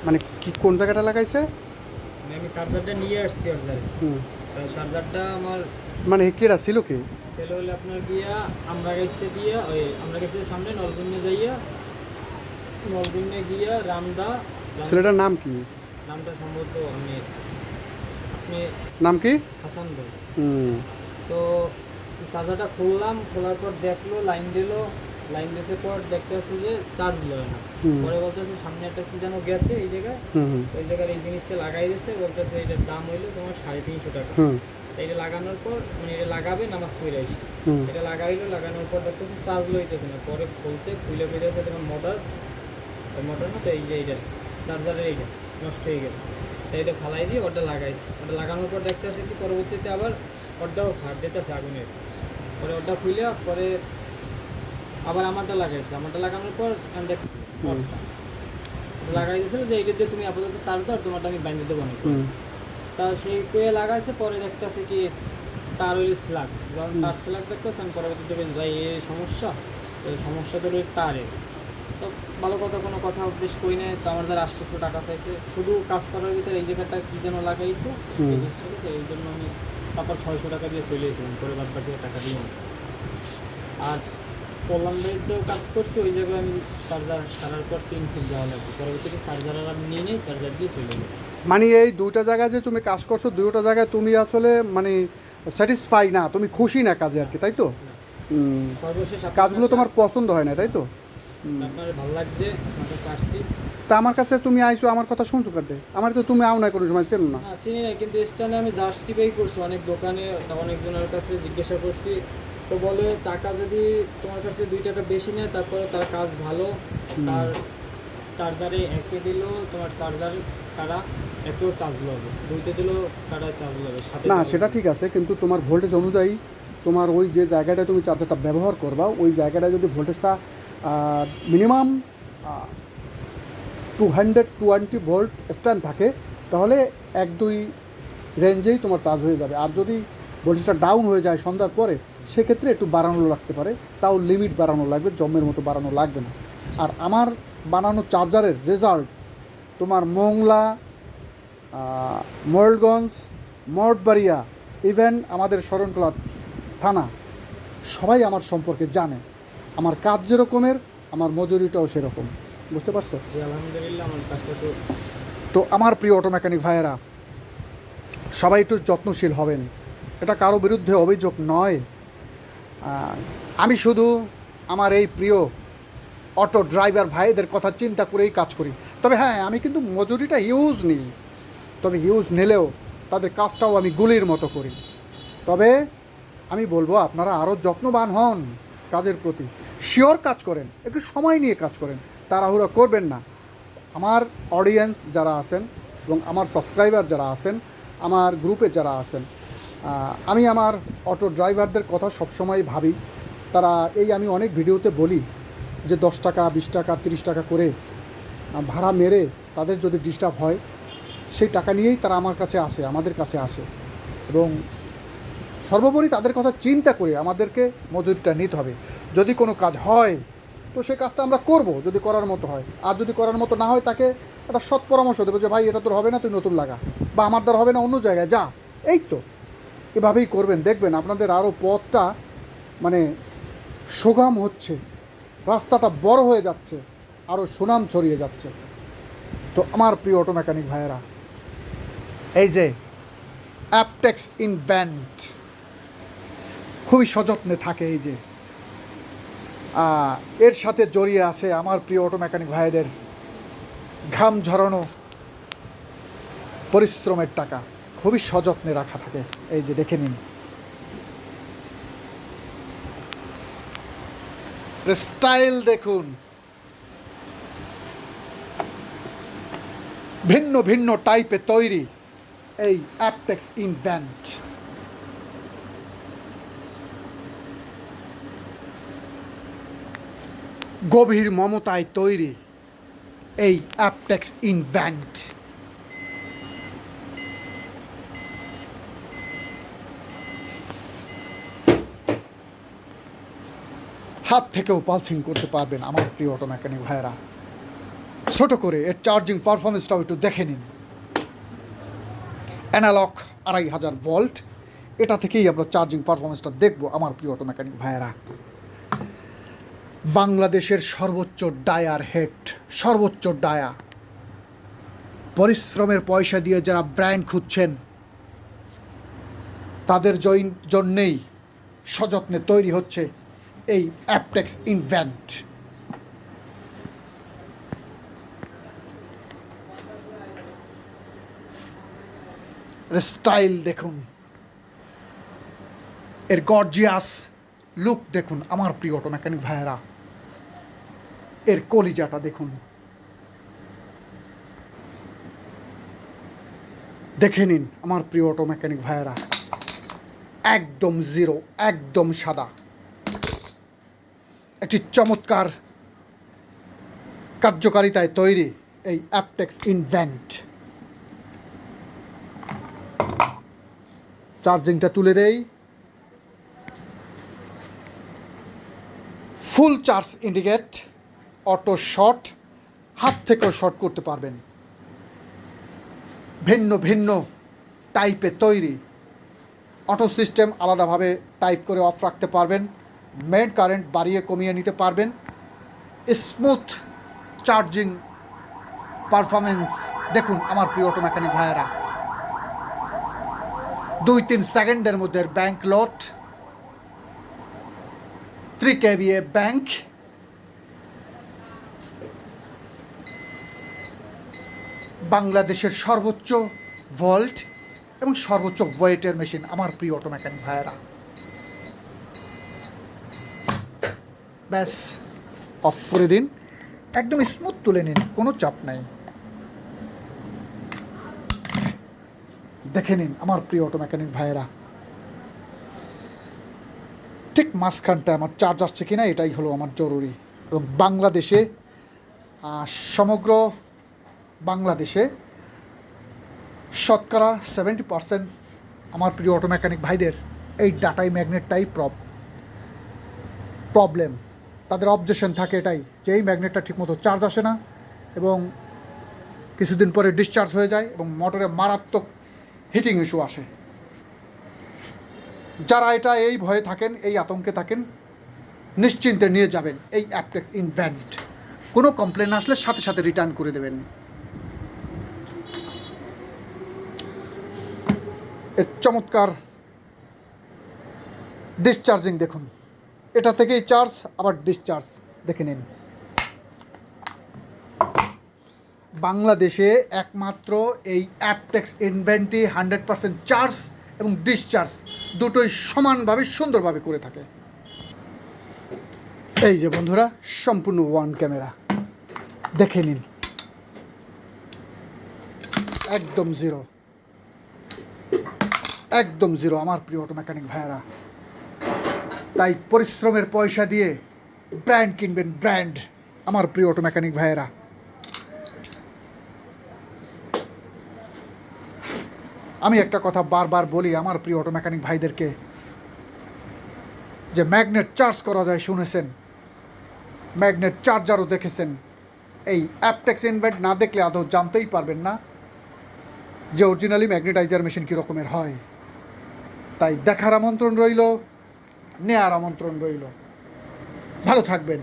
মানে কি কোন জায়গাটা লাগাইছে? মানে আমি চার্জারটা নিয়ে আসছি অর্ডারে। চার্জারটা আমার মানে কেডা ছিল কি? ছেলে হলে আপনার গিয়া আমরা গেছে দিয়ে ওই আমরা গেছে সামনে নলগুন্নে যাইয়া নলগুন্নে গিয়া ছেলেটার নাম কি? নামটা সম্ভবত আমি আপনি নাম কি? হাসান ভাই। হুম তো চার্জারটা খুললাম, খোলার পর দেখলো লাইন দিল, লাইন দিয়েছে পর দেখতে আসছে যে চার্জ লয় না। হুম পরে বলতেছে সামনে একটা কি যেন গেছে এই জায়গায়, হুম ওই জায়গায় এই জিনিসটা লাগাই দিয়েছে, বলতেছে এটার দাম হইলো তোমার 350 টাকা। হুম এটা লাগানোর পর মানে এটা লাগাবে নামাজ পড়ে আসে, হুম এটা লাগাইলো, লাগানোর পর দেখতেছে চার্জ লইতেছে না। পরে খুলছে, খুলে বেরিয়েছে তখন মোটর মোটর না তো এই যে এইটা চার্জারের এইটা নষ্ট হয়ে গেছে। তো এটা ফালাই দিয়ে ওটা লাগাইছে, ওটা লাগানোর পর দেখতেছে কি পরবর্তীতে আবার ওটাও ফাট দিতেছে আগুনের। পরে ওটা খুলে পরে আবার আমারটা লাগাইছে, আমারটা লাগানোর পর আমি দেখছি ওটা লাগাই দিয়েছিল যে এইটা দিয়ে তুমি আপাতত চার্জ দাও, তোমারটা আমি বাইন্ধে দেবো না। হুম তা সেই কুয়ে লাগাইছে, পরে দেখতেছে কি তার ওই স্লাগ, যখন তার স্লাগ দেখতেছে আমি পরবর্তীতে দেখবেন ভাই এই সমস্যা, তো এই সমস্যা তো ওই তারে। তো ভালো কথা কোনো কথা বেশ কই নেই, তো আমাদের 800 টাকা চাইছে শুধু কাজ করার ভিতরে। এই জায়গাটা কী যেন লাগাইছে এই জিনিসটা হচ্ছে, এই জন্য আমি তারপর 600 টাকা দিয়ে চলে এসেছিলাম, পরে বাদ বাকি টাকা দিয়ে। আর কল্যাণবাড়িতেও কাজ করছি, ওই জায়গায় আমি চার্জার সারার পর 3 ফিট যাওয়া লাগবে, পরবর্তীতে চার্জার আর আমি নিয়ে নেই, চার্জার দিয়ে চলে গেছি। মানে এই দুইটা জায়গায় যে তুমি কাজ করছো, দুইটা জায়গায় তুমি আসলে মানে স্যাটিসফাই না, তুমি খুশি না কাজে আর কি, তাই তো? সর্বশেষ কাজগুলো তোমার পছন্দ হয় না, তাই তো? আপনার ভালো লাগছে আমাকে আসছি। তা আমার কাছে তুমি আইছো, আমার কথা শুনছো কাটে, আমার তো তুমি আও না কোনো সময়, চেনো না। না চিনি না, কিন্তু স্টানে আমি জাস্টিফাই করছি অনেক দোকানে, অনেকজনের কাছে জিজ্ঞাসা করছি, তো বলে টাকা যদি তোমার কাছে 2 টাকা বেশি নেয় তারপরে তার কাজ ভালো, তার চার্জারে একে দিল তোমার চার্জার কারা একেও চার্জ লবে, দুইতে দিল কারা চার্জ লবে সাথে না charge সেটা লবে। ঠিক আছে, কিন্তু তোমার ভোল্টেজ অনুযায়ী তোমার ওই যে জায়গাটায় তুমি চার্জারটা ব্যবহার করবা, ওই জায়গাটায় যদি ভোল্টেজটা মিনিমাম 220 ভোল্ট স্ট্যান্ড থাকে, তাহলে 1-2 রেঞ্জেই তোমার চার্জ হয়ে যাবে। আর যদি ভোল্টেজটা ডাউন হয়ে যায় সন্ধ্যার পরে, সেক্ষেত্রে একটু বাড়ানো লাগতে পারে, তাও লিমিট বাড়ানো লাগবে, জমের মতো বাড়ানো লাগবে না। আর আমার বানানো চার্জারের রেজাল্ট তোমার মোংলা, মোল্ডগঞ্জ, মঠবাড়িয়া, ইভেন আমাদের শরণখোলা থানা, সবাই আমার সম্পর্কে জানে। আমার কাজ যেরকমের, আমার মজুরিটাও সেরকম। বুঝতে পারছো? জি আলহামদুলিল্লাহ, আমার কাজটা তো তো আমার প্রিয় অটো মেকানিক ভাইয়েরা, সবাই একটু যত্নশীল হবেন। এটা কারো বিরুদ্ধে অভিযোগ নয়। আমি শুধু আমার এই প্রিয় অটো ড্রাইভার ভাইদের কথা চিন্তা করেই কাজ করি। তবে হ্যাঁ, আমি কিন্তু মজুরিটা হিউজ নিই, তবে হিউজ নিলেও তাদের কাজটাও আমি গুলির মতো করি। তবে আমি বলবো আপনারা আরও যত্নবান হন কাজের প্রতি, শিওর কাজ করেন, একটু সময় নিয়ে কাজ করেন, তাড়াহুড়ো করবেন না। আমার অডিয়েন্স যারা আছেন এবং আমার সাবস্ক্রাইবার যারা আছেন, আমার গ্রুপে যারা আছেন, আমি আমার অটো ড্রাইভারদের কথা সবসময় ভাবি। তারা আমি অনেক ভিডিওতে বলি যে 10 টাকা 20 টাকা 30 টাকা করে ভাড়া মেরে তাদের যদি ডিস্টার্ব হয়, সেই টাকা নিয়েই তারা আমার কাছে আসে, আমাদের কাছে আসে। এবং সর্বোপরি তাদের কথা চিন্তা করে আমাদেরকে মজুরিটা নিতে হবে। যদি কোনো কাজ হয় তো সেই কাজটা আমরা করব, যদি করার মতো হয়। আর যদি করার মতো না হয়, তাকে একটা সৎ পরামর্শ দেবো যে ভাই এটা তোর হবে না, তুই নতুন লাগা, বা আমার দ্বারা হবে না, অন্য জায়গায় যা। এই তো, এভাবেই করবেন, দেখবেন আপনাদের আরও পথটা মানে সুগম হচ্ছে, রাস্তাটা বড় হয়ে যাচ্ছে, আরও সুনাম ছড়িয়ে যাচ্ছে। তো আমার প্রিয় অটো মেকানিক ভাইয়েরা, এই যে অ্যাপটেক্স ইনভেন্ট খুবই সযত্নে থাকে, এই যে এর সাথে জড়িয়ে আছে আমার প্রিয় অটো মেকানিক ভাইদের ঘাম ঝরানো পরিশ্রমের টাকা, খুবই সযত্নে রাখা থাকে। এই যে দেখে নিন, স্টাইল দেখুন, ভিন্ন ভিন্ন টাইপে তৈরি এই অ্যাপটেক্স ইনভেন্ট। গভীর মমতায় তৈরি এই অ্যাপটেক্স ইনভেন্ট। হাত থেকেও পালসিং করতে পারবেন আমার প্রিয় অটো মেকানিক ভাইয়েরা। ছোট করে এর চার্জিং পারফরমেন্সটাও একটু দেখে নিন। অ্যানালগ 2500 ভোল্ট, এটা থেকেই আমরা চার্জিং পারফরমেন্সটা দেখব আমার প্রিয় অটো মেকানিক ভাইয়েরা। বাংলাদেশের সর্বোচ্চ ডায়ার হেড, সর্বোচ্চ ডায়া, পরিশ্রমের পয়সা দিয়ে যারা ব্র্যান্ড খুঁজছেন তাদের জন্যেই সযত্নে তৈরি হচ্ছে এই অ্যাপটেক্স ইনভেন্ট। স্টাইল দেখুন, এর গর্জিয়াস লুক দেখুন আমার প্রিয় অটো মেকানিক ভাইয়েরা। এর কলিজাটা দেখুন, দেখে নিন আমার প্রিয় অটো মেকানিক ভাইয়েরা। একদম জিরো, একদম সাদা, একটি চমৎকার কার্যকারিতায় তৈরি এই অ্যাপটেক্স ইনভেন্ট। চার্জিংটা তুলে দেই। Full charge indicate, auto short, হাত থেকেও শর্ট করতে পারবেন। ভিন্ন ভিন্ন টাইপে তৈরি, অটো সিস্টেম আলাদাভাবে টাইপ করে অফ রাখতে পারবেন, মেইন কারেন্ট বাড়িয়ে কমিয়ে নিতে পারবেন। স্মুথ চার্জিং পারফরমেন্স দেখুন আমার প্রিয় অটো মেকানিক ভাইয়েরা। 2-3 সেকেন্ডের মধ্যে ব্যাংক লোড, 3 kVA ব্যাংক, বাংলাদেশের সর্বোচ্চ ভোল্ট এবং সর্বোচ্চ ওয়েটের মেশিন আমার প্রিয় অটো মেকানিক ভাইয়েরা। ব্যাস অফ করে দিন, একদম স্মুথ তুলে নিন, কোনো চাপ নাই। দেখে নিন আমার প্রিয় অটো মেকানিক ভাইয়েরা। ঠিক মাঝখানটা আমার চার্জ আসছে কিনা এটাই হলো আমার জরুরি। এবং বাংলাদেশে, সমগ্র বাংলাদেশে শতকরা 70% আমার প্রিয় অটো মেকানিক ভাইদের এই ডাটাই ম্যাগনেটটাই প্রবলেম। তাদের অবজেকশন থাকে এটাই যে এই ম্যাগনেটটা ঠিকমতো চার্জ আসে না এবং কিছুদিন পরে ডিসচার্জ হয়ে যায় এবং মোটরে মারাত্মক হিটিং ইস্যু আসে। যারা এটা এই ভয়ে থাকেন, এই আতঙ্কে থাকেন, নিশ্চিন্তে নিয়ে যাবেন এই অ্যাপটেক্স ইনভেন্ট। কোনো কমপ্লেন আসলে সাথে সাথে রিটার্ন করে দেবেন। এর চমৎকার ডিসচার্জিং দেখুন, এটা থেকেই চার্জ আবার ডিসচার্জ দেখে নিন। বাংলাদেশে একমাত্র এই অ্যাপটেক্স ইনভেন্টই 100% চার্জ এবং ডিসচার্জ দুটোই সমানভাবে সুন্দরভাবে করে থাকে। এই যে বন্ধুরা, সম্পূর্ণ ওয়ান ক্যামেরা দেখে নিন, একদম জিরো, একদম জিরো আমার প্রিয় অটো মেকানিক ভাইয়েরা। তাই পরিশ্রমের পয়সা দিয়ে ব্র্যান্ড কিনবেন, ব্র্যান্ড আমার প্রিয় অটো মেকানিক ভাইয়েরা। আমি একটা কথা বারবার বলি আমার প্রিয় অটো মেকানিক ভাইদেরকে, যে ম্যাগনেট চার্জ করা যায় শুনেছেন, ম্যাগনেট চার্জারও দেখেছেন, এই অ্যাপটেক্স ইনভেন্ট না দেখলে আদৌ জানতেই পারবেন না যে অরিজিনালি ম্যাগনেটাইজার মেশিন কী রকমের হয়। তাই দেখার আমন্ত্রণ রইল, নেয়ার আমন্ত্রণ রইল। ভালো থাকবেন।